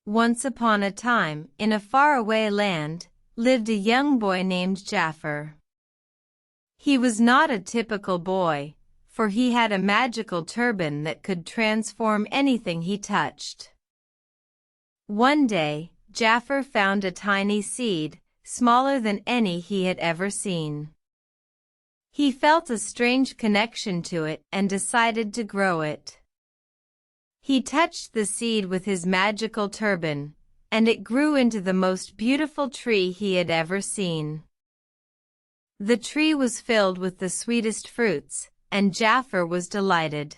Once upon a time, in a faraway land, lived a young boy named Jafar. He was not a typical boy, for he had a magical turban that could transform anything he touched. One day, Jafar found a tiny seed, smaller than any he had ever seen. He felt a strange connection to it and decided to grow it. He touched the seed with his magical turban, and it grew into the most beautiful tree he had ever seen. The tree was filled with the sweetest fruits, and Jafar was delighted.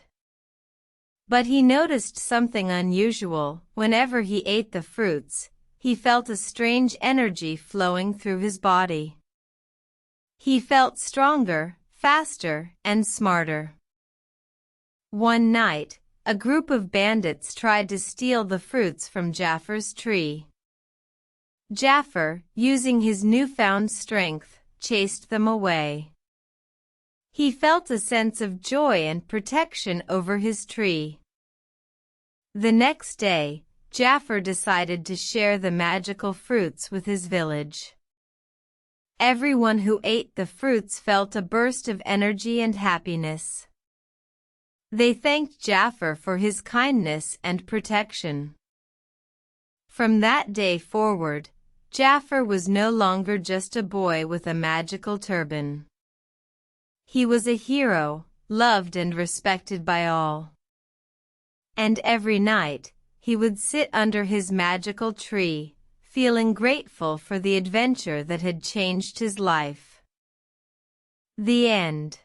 But he noticed something unusual. Whenever he ate the fruits, he felt a strange energy flowing through his body. He felt stronger, faster, and smarter. One night, a group of bandits tried to steal the fruits from Jafar's tree. Jafar, using his newfound strength, chased them away. He felt a sense of joy and protection over his tree. The next day, Jafar decided to share the magical fruits with his village. Everyone who ate the fruits felt a burst of energy and happiness. They thanked Jafar for his kindness and protection. From that day forward, Jafar was no longer just a boy with a magical turban. He was a hero, loved and respected by all. And every night, he would sit under his magical tree, feeling grateful for the adventure that had changed his life. The end.